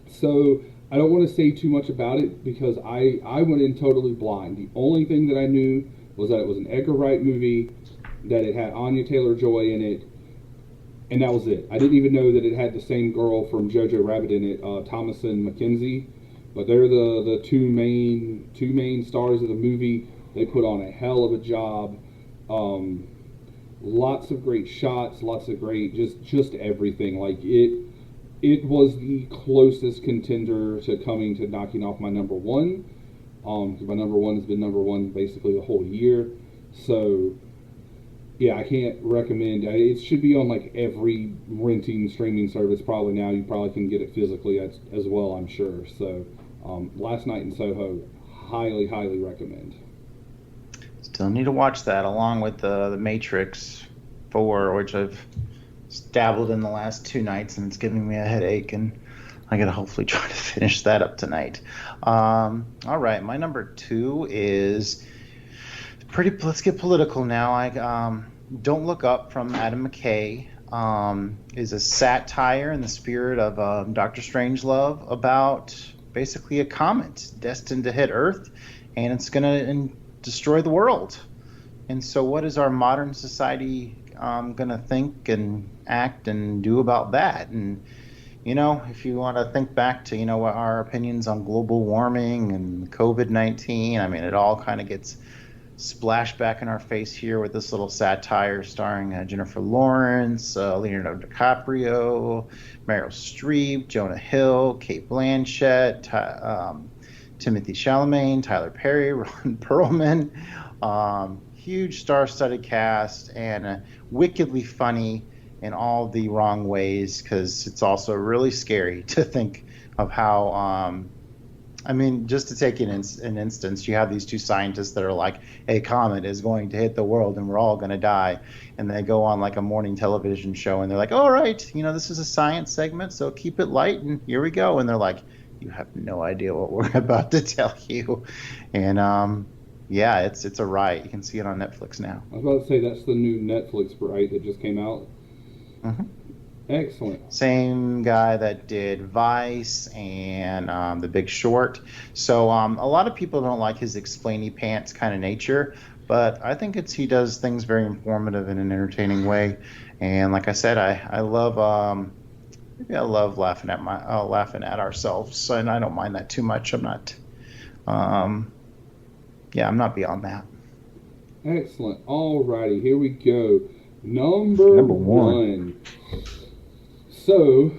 So I don't want to say too much about it because I went in totally blind. The only thing that I knew was that it was an Edgar Wright movie, that it had Anya Taylor-Joy in it, and that was it. I didn't even know that it had the same girl from Jojo Rabbit in it, Thomasin McKenzie, but they're the two main stars of the movie. They put on a hell of a job. Lots of great shots, lots of great just everything. Like it was the closest contender to coming to knocking off my number 1. My number 1 has been number 1 basically the whole year. So yeah, I can't recommend. It should be on like every renting streaming service probably now. You probably can get it physically as well, I'm sure. So Last Night in Soho, highly recommend. Still need to watch that along with the Matrix 4, which I've dabbled in the last 2 nights, and it's giving me a headache, and I gotta hopefully try to finish that up tonight. All right, my number 2 is let's get political now. Don't Look Up from Adam McKay is a satire in the spirit of Dr. Strangelove about basically a comet destined to hit Earth, and it's gonna destroy the world. And so what is our modern society going to think and act and do about that? And, if you want to think back to, what our opinions on global warming and COVID-19, I mean, it all kind of gets splashed back in our face here with this little satire starring Jennifer Lawrence, Leonardo DiCaprio, Meryl Streep, Jonah Hill, Cate Blanchett, Timothy Chalamet, Tyler Perry, Ron Perlman. Huge star-studded cast, and wickedly funny in all the wrong ways, because it's also really scary to think of how just to take an instance, you have these 2 scientists that are like, a comet is going to hit the world and we're all going to die, and they go on like a morning television show and they're like, all right, this is a science segment, so keep it light and here we go, and they're like, you have no idea what we're about to tell you. And yeah, it's a riot. You can see it on Netflix now. I was about to say that's the new Netflix, right, that just came out. Mm-hmm. Excellent. Same guy that did Vice and The Big Short. So a lot of people don't like his explainy pants kind of nature, but I think he does things very informative in an entertaining way. And like I said, I love laughing at ourselves, and I don't mind that too much. I'm not. I'm not beyond that. Excellent. Alrighty, here we go. Number 1. So,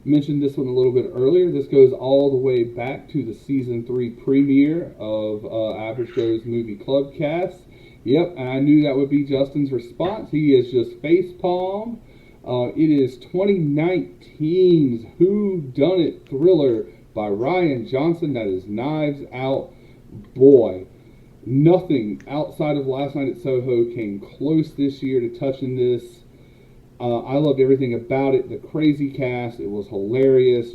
mentioned this one a little bit earlier. This goes all the way back to the season 3 premiere of Average Joe's Movie Clubcast. Yep, and I knew that would be Justin's response. He is just facepalm. It is 2019's Whodunit thriller by Ryan Johnson. That is Knives Out. Boy, nothing outside of Last Night at Soho came close this year to touching this. I loved everything about it. The crazy cast, it was hilarious. I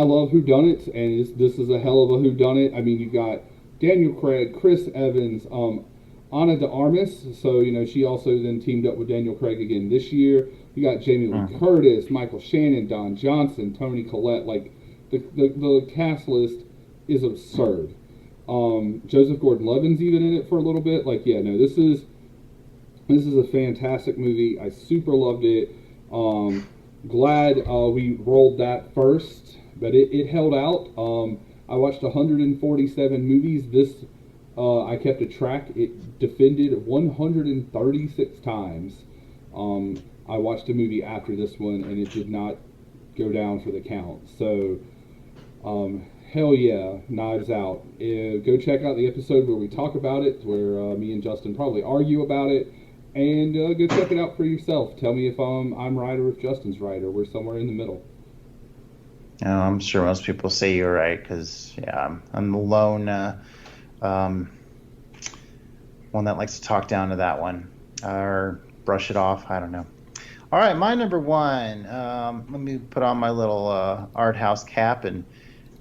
love Whodunit, and this is a hell of a Whodunit. I mean, you got Daniel Craig, Chris Evans, Ana de Armas. So she also then teamed up with Daniel Craig again this year. You got Jamie Lee Curtis, Michael Shannon, Don Johnson, Toni Collette. Like the cast list is absurd. Joseph Gordon-Levitt's even in it for a little bit. Like, yeah, no, this is a fantastic movie. I super loved it. glad we rolled that first, but it held out. I watched 147 movies. This I kept a track. It defended 136 times. I watched a movie after this one, and it did not go down for the count. So, hell yeah, Knives Out. Go check out the episode where we talk about it, where me and Justin probably argue about it, and go check it out for yourself. Tell me if I'm right or if Justin's right, or we're somewhere in the middle. I'm sure most people say you're right, because I'm the lone one that likes to talk down to that one or brush it off. I don't know. All right, my number one. Let me put on my little art house cap, and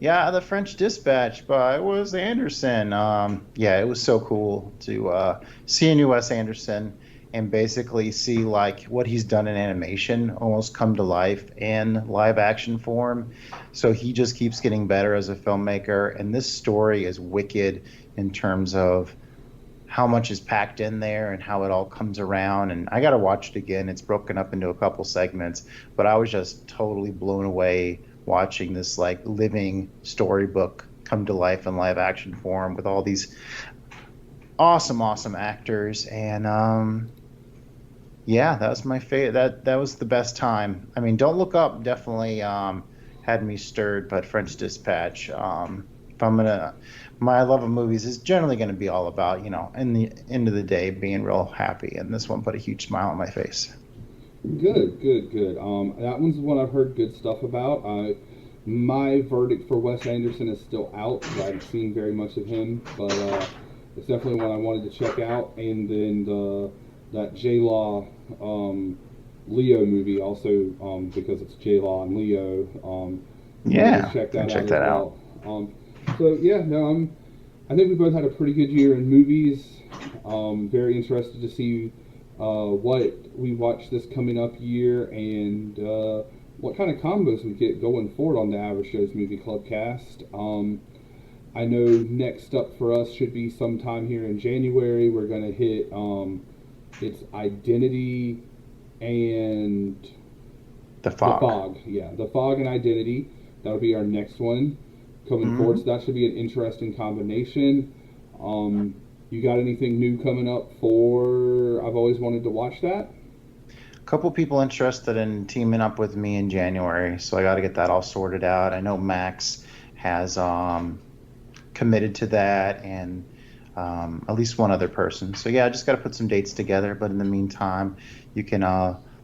The French Dispatch by Wes Anderson. It was so cool to see a new Wes Anderson and basically see like what he's done in animation almost come to life in live action form. So he just keeps getting better as a filmmaker, and this story is wicked in terms of how much is packed in there and how it all comes around. And I got to watch it again. It's broken up into a couple segments, but I was just totally blown away watching this like living storybook come to life in live action form with all these awesome actors. And that was my favorite. That was the best time. I mean, Don't Look Up definitely had me stirred, but French Dispatch, my love of movies is generally going to be all about, in the end of the day, being real happy. And this one put a huge smile on my face. Good. That one's one I've heard good stuff about. My verdict for Wes Anderson is still out. I haven't seen very much of him, but it's definitely one I wanted to check out. And then that J-Law Leo movie also, because it's J-Law and Leo. Check that out. I think we both had a pretty good year in movies. Very interested to see what we watch this coming up year, and what kind of combos we get going forward on the Average Joe's Movie Club cast. I know next up for us should be sometime here in January. We're going to hit it's Identity and The Fog. The Fog and Identity. That'll be our next one coming forward, so that should be an interesting combination. You got anything new coming up for I've always wanted to watch that? A couple people interested in teaming up with me in January, so I got to get that all sorted out. I know Max has committed to that, and at least one other person. So I just got to put some dates together, but in the meantime, you can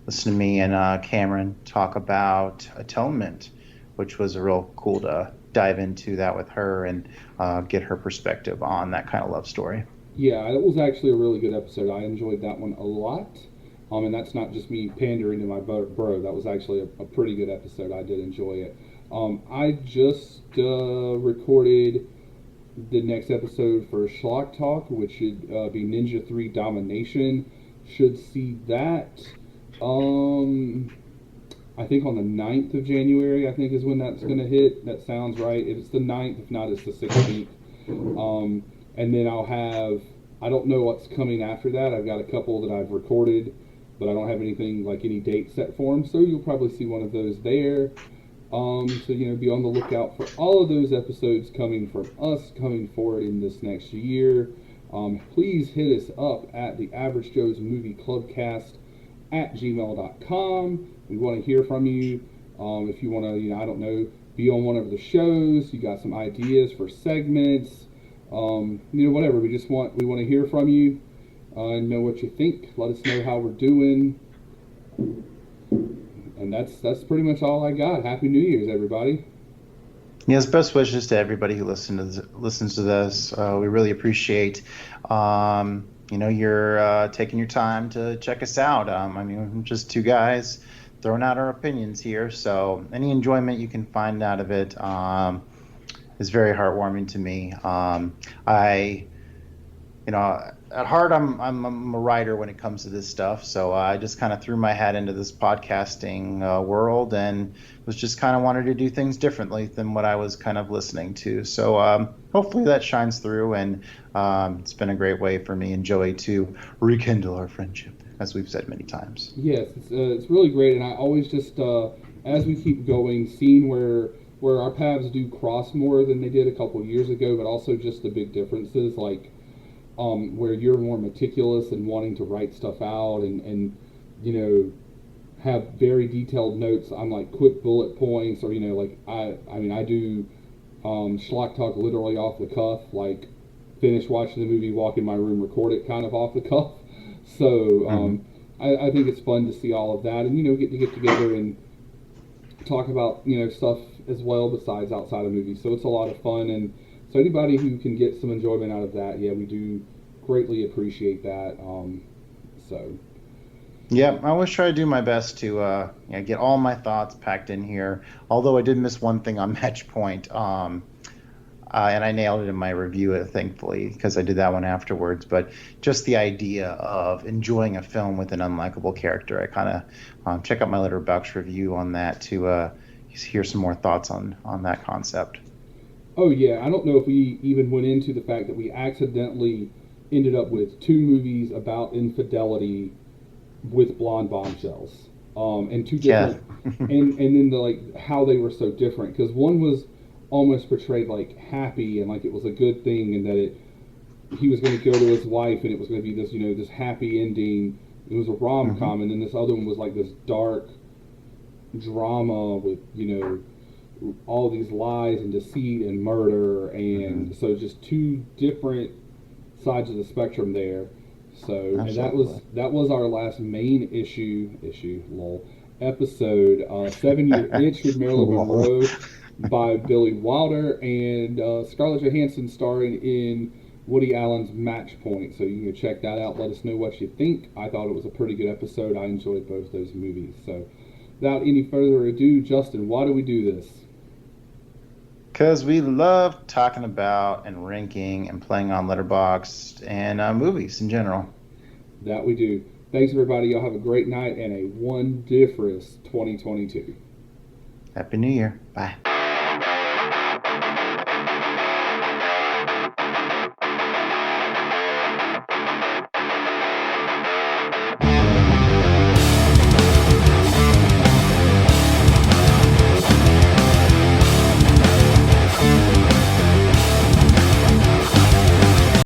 listen to me and Cameron talk about Atonement, which was a real cool to dive into that with her and get her perspective on that kind of love story. Yeah, it was actually a really good episode. I enjoyed that one a lot. And that's not just me pandering to my bro. That was actually a pretty good episode. I did enjoy it. I just recorded the next episode for Schlock Talk, which should be Ninja 3 Domination. Should see that. I think on the 9th of January, I think is when that's going to hit. That sounds right. If it's the 9th, if not, it's the 16th. And then I'll have, I don't know what's coming after that. I've got a couple that I've recorded, but I don't have anything like any date set for them. So you'll probably see one of those there. So, be on the lookout for all of those episodes coming from us coming forward in this next year. Please hit us up at the Average Joe's Movie Clubcast at gmail.com. We want to hear from you. If you want to, be on one of the shows, you got some ideas for segments, whatever. We want to hear from you and know what you think. Let us know how we're doing. And that's pretty much all I got. Happy New Year's, everybody. Yes, best wishes to everybody who listens to this. We really appreciate you're taking your time to check us out. We're just two guys throwing out our opinions here, so any enjoyment you can find out of it is very heartwarming to me. At heart, I'm a writer when it comes to this stuff, so I just kind of threw my hat into this podcasting world and was just kind of wanted to do things differently than what I was kind of listening to. So hopefully that shines through, and it's been a great way for me and Joey to rekindle our friendship. as we've said many times. Yes, it's really great, and I always just as we keep going, seeing where our paths do cross more than they did a couple years ago, but also just the big differences, like where you're more meticulous and wanting to write stuff out and you know, have very detailed notes. I'm like quick bullet points, or you know, like I mean I do schlock talk literally off the cuff, like finish watching the movie, walk in my room, record it kind of off the cuff. So I think it's fun to see all of that, and you know, get together and talk about, you know, stuff as well besides outside of movies. So it's a lot of fun, and so anybody who can get some enjoyment out of that, yeah, we do greatly appreciate that. So yeah, I always try to do my best to get all my thoughts packed in here. Although I did miss one thing on Match Point, and I nailed it in my review, thankfully, because I did that one afterwards. But just the idea of enjoying a film with an unlikable character, I kind of check out my Letterboxd review on that to hear some more thoughts on that concept. Oh yeah, I don't know if we even went into the fact that we accidentally ended up with 2 movies about infidelity with blonde bombshells, and 2 different, and then the like how they were so different, because one was almost portrayed like happy and like it was a good thing, and that he was going to go to his wife and it was going to be this, you know, this happy ending. It was a rom-com, and then this other one was like this dark drama with, you know, all these lies and deceit and murder, and so just 2 different sides of the spectrum there. So and that was our last main episode, 7-Year Itch with Marilyn Monroe by Billy Wilder, and Scarlett Johansson starring in Woody Allen's Match Point. So you can check that out. Let us know what you think. I thought it was a pretty good episode. I enjoyed both those movies. So without any further ado, Justin, why do we do this? Because we love talking about and ranking and playing on Letterboxd and movies in general. That we do. Thanks, everybody. Y'all have a great night and a wondiferous 2022. Happy New Year. Bye.